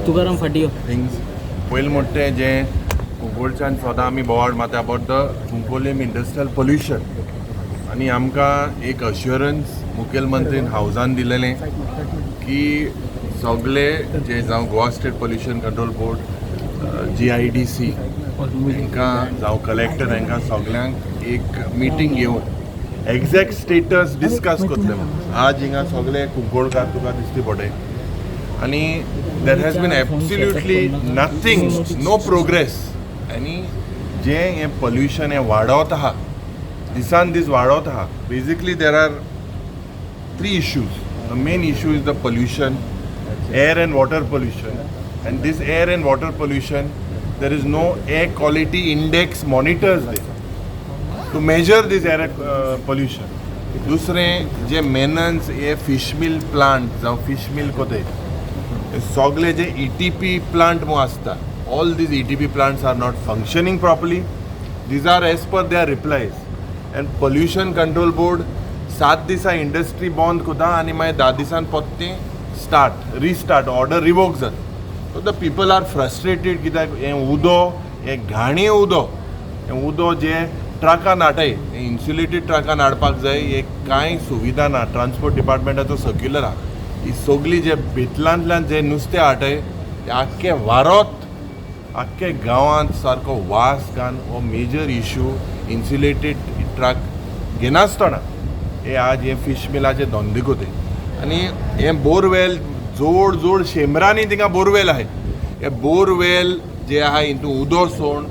Tukaram फाटियो things पयलीं मोठे जे कुंकोळच्यान सदां आमी बोवाळ मारता about the Cuncolim industrial pollution आनी आमकां एक अश्युरन्स मुखेलमंत्रीन हावजान दिलेलें की सगळे जे जावं Goa state pollution control board GIDC हांकां जावं कलेक्टर हांकां सगळ्यांक एक मिटींग घेवन एक्झॅक्ट स्टेटस डिस्कस करतले आज हिंगा सगळे कुंकोळकार तुका दिसती पडे आनी there has been absolutely nothing no progress आनी जे हें पोल्युशन हें वाडत आहा दिसान दीस वाडत आहा basically there are 3 issues. The main issue is the pollution, air and water pollution, and this air and water pollution there is no air quality index monitors there to measure this air pollution. दूसरे जे मेनन्स ये fish mill plant जावं fish mill कोते सगळे जे ETP plant मो आसता all these ETP plants are not functioning properly. These are as per their replies and pollution control board 7 दिसा industry बंद कोता आनी मागीर 10 दिसान परते रिस्टार्ट ऑर्डर रिवोक जाता so the people are frustrated कित्याक हें उदो हें घाणें उदो जे ट्रकान हाडटाय इन्सुलेटेड ट्रकान हाडपाक जाय हे कांय सुविधा ना ट्रान्सपोर्ट डिपार्टमेंटाचो सर्क्युलर आहा ही सगळी जे बेतलांतल्यान जे नुस्तें हाडटाय ते आख्खे वारोत आख्खे गांवांत सारको वास घान हो मेजर इश्यू इन्सुलेटेड ट्रक घेनासतना हे आज हे फिश मिलाचे धंदे कोते आनी हे बोरवेल जोड शेंबरांनी थिंगा बोरवेल आहाय हे बोरवेल जे आहा हितून उदो सोड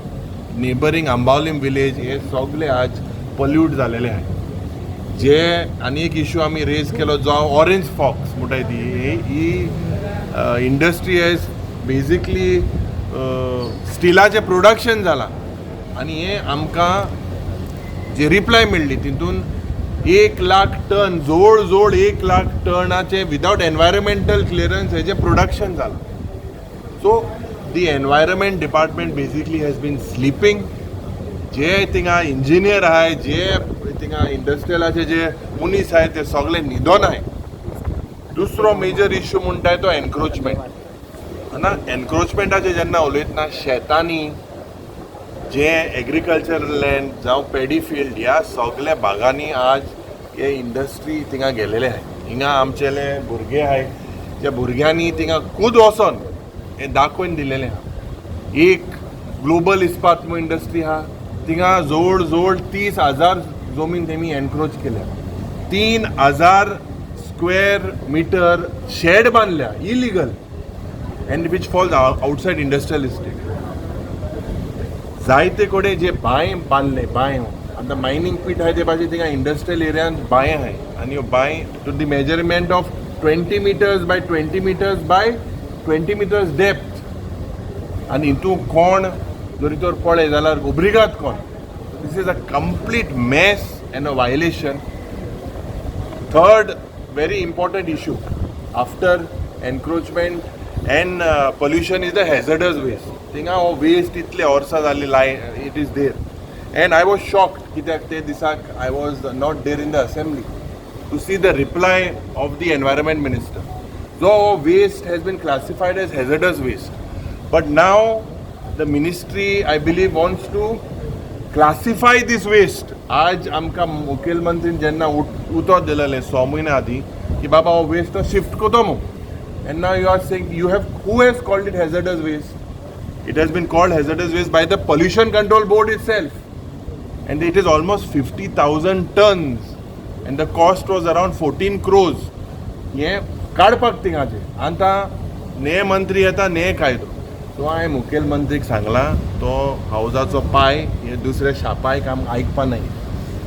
नेबरींग आंबावलीम विलेज हे सगळे आज पोल्यूट जालेले आहाय जे आनी एक इश्यू आमी रेज केलो जो ऑरेंज फॉक्स म्हणटाय ती ही इंडस्ट्री हेज बेजिकली स्टिलाचें प्रोडक्शन जालां आनी हे आमकां जे रिप्लाय मेळ्ळी तितून 1 लाख टन जोड 1 लाख टनाचे विदाउट एनवायरमेंटल क्लियरन्स हेजे प्रोडक्शन जालां so the environment department basically has been sleeping जे थिंगा इंजिनियर आहाय जे थिंगा इंडस्ट्रियलाचे जे मनीस आहाय ते सगळे न्हिदोन आहाय दुसरो मेजर इश्यू म्हणटाय तो एनक्रोचमेंट ना एनक्रोचमेंटाचे जेन्ना उलयतना शेतांनी जे एग्रीकल्चरल लँड जावं पॅडी फील्ड ह्या सगळ्या भागांनी आज हे इंडस्ट्री थिंगा गेलेले आहाय हिंगा आमचेले भुरगे आहाय त्या भुरग्यांनी थिंगा कूद वचोन हे दाखोवन दिलेलें आहा एक ग्लोबल इस्पात इंडस्ट्री आहा थिंगा जोड 30,000 जमीन तेमी एनक्रोच केल्या 3,000 स्क्वेअर मिटर शेड बांदल्या illegal and which falls outside industrial estate जायते कडेन जे बांय बांदले बांय आतां मायनींग पीट आहाय ते भाशेन थिंगा इंडस्ट्रियल एरियान बांय आहाय आनी ह्यो बांय to the measurement of 20 meters by 20 meters by 20 meters depth आनी हितून कोण जरी तर पळय जाल्यार उबरिगात कोण this is a complete mess and a violation third very important issue after encroachment and pollution is the hazardous waste थिंगा हो वेस्ट इतले वर्सां जाल्ली it is there and I was shocked कित्याक ते दिसाक I was not there in the assembly to C the reply of the environment minister जो waste has been classified as hazardous waste but now the ministry I believe wants to classify this waste आज आमकां मुखेलमंत्रीन जेन्ना उतर दिलेलें 6 म्हयन्या आदीं की बाबा हो वेस्ट तो शिफ्ट कोतो मो and now you are saying who has called it hazardous waste it has been called hazardous waste by the pollution control board itself and it is almost 50,000 tons and the cost was around 14 crores ye काडपाक थिंगाचे आतां ने मंत्री येता ने कायदो so हांवें मुखेलमंत्रीक सांगलां तो हावजाचो पाय हे दुसरे शापाय काम आयकपा नाय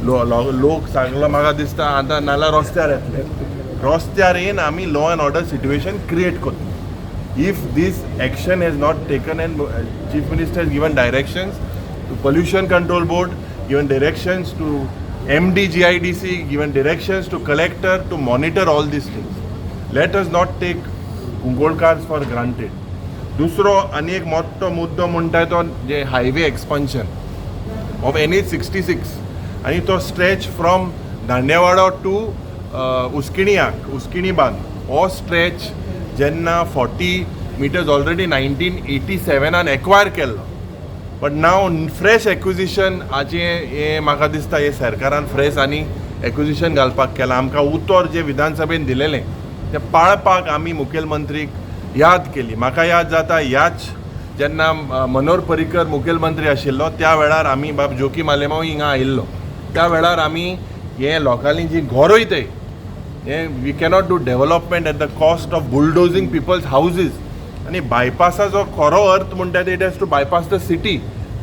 लोक सांगलो म्हाका दिसता आतां नाल्यार रस्त्यार येतले रस्त्यार येवन आमी law and order situation create करता if this action has not taken and chief minister has given directions to pollution control board given directions to MD GIDC given directions to collector to monitor all these things. Let us not take Cuncolkars for granted. दुसरो आनी एक मोठो मुद्दो म्हणटाय तो जे highway expansion of NH66 आनी तो stretch from दांडेवाडा to उस्किणी बांद हो स्ट्रेच जेन्ना 40 मिटर्स ऑलरेडी 1987 एक्वायर केल्लो. बट नाव फ्रेश एक्विजिशन हाचे हे म्हाका दिसता हे सरकारान फ्रेश आनी एक्विजिशन घालपाक केलां. आमकां उतर जे विधानसभेन दिलेलें तें पाळपाक आमी मुखेलमंत्रीक याद केली. म्हाका याद जाता ह्याच जेन्ना मनोहर पर्रीकर मुखेलमंत्री आशिल्लो त्या वेळार आमी बाब जोकीम आलेमाव हिंगा आयिल्लो. त्या वेळार आमी हे लोकांनी जी घर वयताय हे we cannot do development at the cost of bulldozing people's houses. आणि बायपासाचो खरो अर्थ म्हणटा ते it has to bypass the city.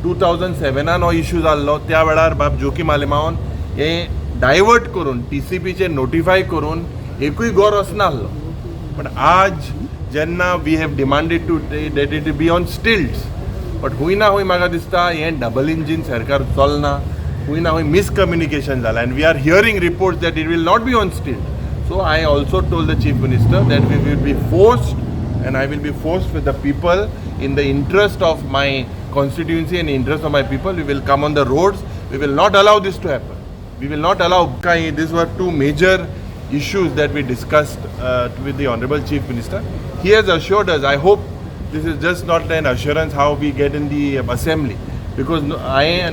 2007 हो इश्यू जाल्लो. त्या वेळार बाब जोकीम आलेमावन हे डायवर्ट करून TCPचे नोटिफाय करून एकूय घर वचनासलो. पण आज जेन्ना we have demanded to date it be on stilts. But हूंय ना हूंय म्हाका दिसता हें डबल इंजीन सरकार चलना. हूंय ना हूंय मिसकम्युनिकेशन जालां and we are hearing reports that it will not be on stilt. So I also told the chief minister that we will be forced and I will be forced with the people in the interest of my constituency and interest of my people. We will come on the roads. We will not allow this to happen. We will not allow. These were two major issues that we discussed with the Honorable Chief Minister. He has assured us. I hope this is just not an assurance how we get in the assembly, because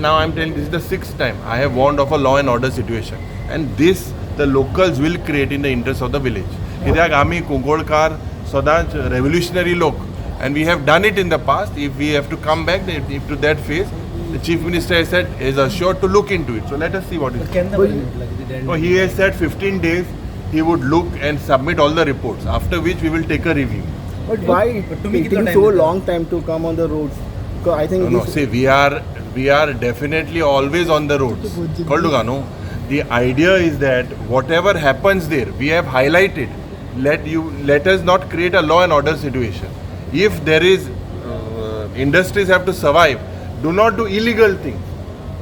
now I'm telling this is the 6th time I have warned of a law and order situation, and this the locals will create in the interest of the village. कित्याक आमी कुंकोळकार सदांच revolutionary लोक, and we have done it in the past. If we have to come back to that phase, the chief minister has said is assured to look into it. So let us see what is. So he has said 15 days he would look and submit all the reports, after which we will take a review. But why taking so long time to come on the roads? Because I think no, see, we are definitely always on the roads. No? The idea is that whatever happens there, we have highlighted. Let us not create a law and order situation. If there is industries have to survive, do not do illegal things.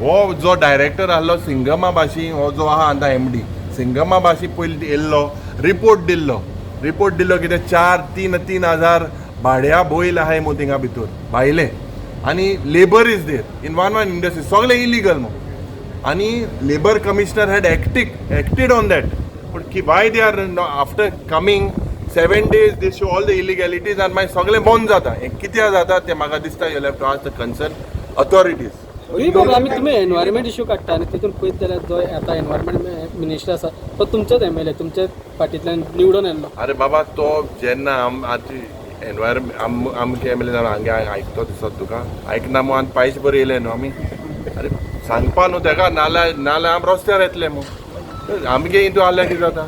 हो जो director आसलो सिंगमा बाशी, हो जो आहा आतां MD सिंगमा बाशी पयलीं येयल्लो report दिल्लो कितें 3,000 भाड्या बैल आहाय मो थिंगा भितर भायले, आनी labour is there in one industry, सगळें इलिगल मो. आनी labour commissioner had acted on that. But why they are after coming 7 days they show all the illegalities and my सगळे बंद जाता. हे कित्याक जाता ते म्हाका दिसता you'll have to ask the concerned authorities. आम्ही तुम्ही एनवायरमेंट इश्यू काडटा आनी तितून पळयत जाल्यार जो आता एनवायरमेंट मिनिस्टर आसा तो तुमचोच MLA तुमच्या पार्टींतल्यान निवडून येयल्लो. अरे बाबा तो जेन्ना एनवायरमेंट आमचे MLA जावन हांगे आयकतो दिसत तुका आयकना मो आनी पायस बरें येयले न्हू आमी. अरे सांगपा न्हू तेका नाल्यार आमी रस्त्यार येतले मो. आमगे इंतू आल्या कितें जाता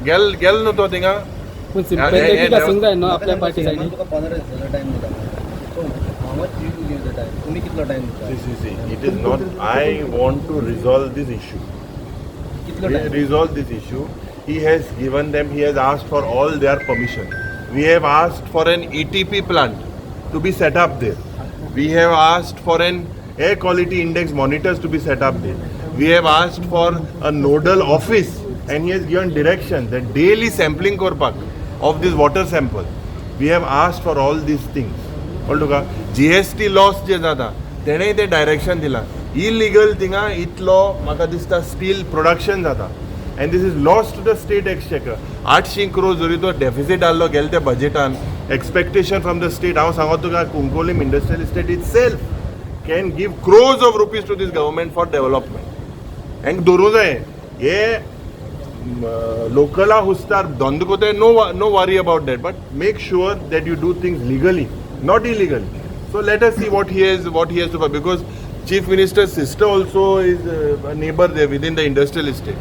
गेल न्हू तो थिंगा. पूण सिंपॅथेटीक आसूंक जाय न्हू आपल्या पार्टी सायडीन. It is not. I want to resolve this issue. He has given them. He has asked for all their permission. We have asked for an ETP plant to be set up there. We have asked for an air quality index monitors to be set up there. We have asked for a nodal office, and he has given direction that daily sampling korpak of this water sample. We have asked for all these things. GST loss जे जाता तेणेय ते direction दिला. Illegal थिंगा इतलो म्हाका दिसता steel production जाता, and this is lost to the state exchequer. 800 crores जरी तो डेफिसीट आसलो गेले त्या बजेटान. एक्सपेक्टेशन फ्रॉम द स्टेट हांव सांगत तुका Cuncolim industrial estate itself can give crores of rupees to this government for development. And धरूं जाय हे लोकला हुस्तार धंदो कोते no worry about that, but make sure that you do things legally, not illegally. So let us see what he has to do, because Chief Minister's sister also is a neighbor there within the industrial estate.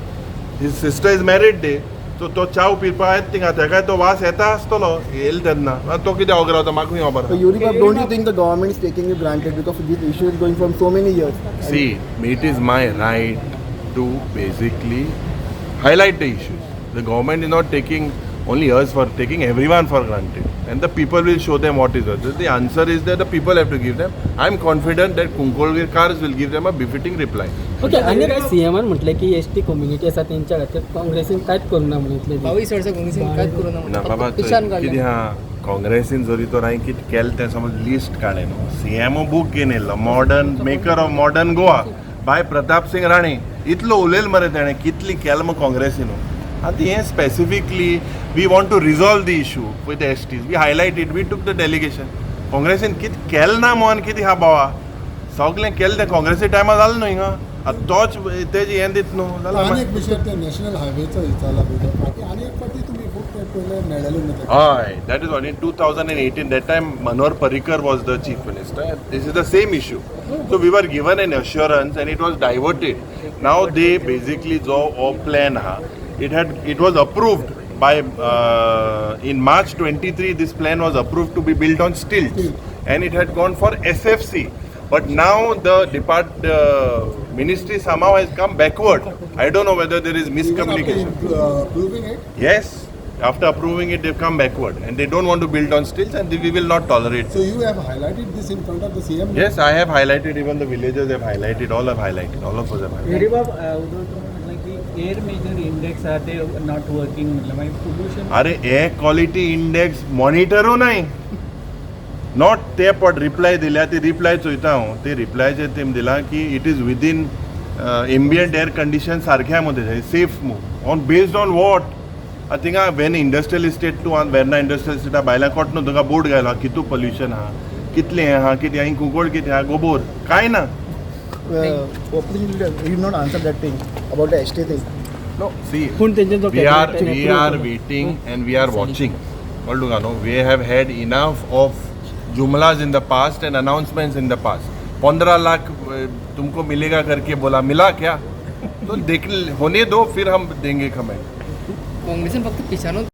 His sister is married there, so तो चाव पिवपा येता थिंगा तेका तो वास येता आसतलो येयला तेन्ना तो कितें वगरावता म्हाका खंय खबर. So Yuri, don't you think the government is taking you granted because this issue is going from so many years? See, it is my right to basically highlight the issues. The government is not taking only us for taking everyone for granted, and the people will show them what is what. The answer is that the people have to give them. I am confident that Cuncolkars will give them a befitting reply. Okay. आनी काय सीएमान म्हटले की ST community आसा तेंच्या खातीर काँग्रेसीन कांयच करूना म्हणितले. 22 वर्सां काँग्रेसीन कांयच करूना ना बाबा कितें हा काँग्रेसीन जरी तर हांवें कितें केलें तें समज लिस्ट काडलें न्हू. CMO बूक घेवन येयल्लो modern maker of modern Goa by Pratap Singh Rane. इतलो उलयलो मरे तेणें कितली केलां मग काँग्रेसीन. And yes, specifically, we want to resolve the issue with the STs. We highlighted, we took the delegation. Congress in kit kel na mon kiti ha bawa. Soglen kel the Congress time dal no inga. Atoch teji endit no. अनेक विषय ते national हायवेचा विचारला पाहिजे बाकी अनेक party तुम्ही खूप पहिले मेळाले नव्हते Aye, that is what in 2018, that time Manohar Parrikar was the chief minister. This is the same issue. So we were given an assurance and it was diverted. Now they basically jo plan ha, it was approved by in March 23. This plan was approved to be built on stilts and it had gone for SFC. But now the ministry somehow has come backward. I don't know whether there is miscommunication. Proving it. Yes, after approving it, they've come backward and they don't want to build on stilts and we will not tolerate. So you have highlighted this in front of the CM? Yes, I have highlighted, even the villagers have highlighted, all have highlighted, all of us have highlighted. Air major index are they not working? Pollution. अरे air quality index monitor हो नाही. Not ते पण reply दिल्या ते reply Choyta हांव ते reply चे तेम दिला की it is within ambient air conditions सारख्या मध्ये safe move on based on what? I think when industrial estate to Verna industrial estate बायला कोट नो तुका बोर्ड घायला कितू pollution हा कितले हा किती हांगा कुंकोळ किती हा गोबोर काय ना. Opening leader, he did not answer that thing about the ST thing. No, see, पूण तेंचे जो we are waiting and we are watching. We have had enough of जुमलाज in the past and announcements in the past. 15 lakh तुमको मिलेगा करके बोला, मिला क्या? तो देख होने दो फिर हम देंगे कमेंट. काँग्रेसन फक्त किसानों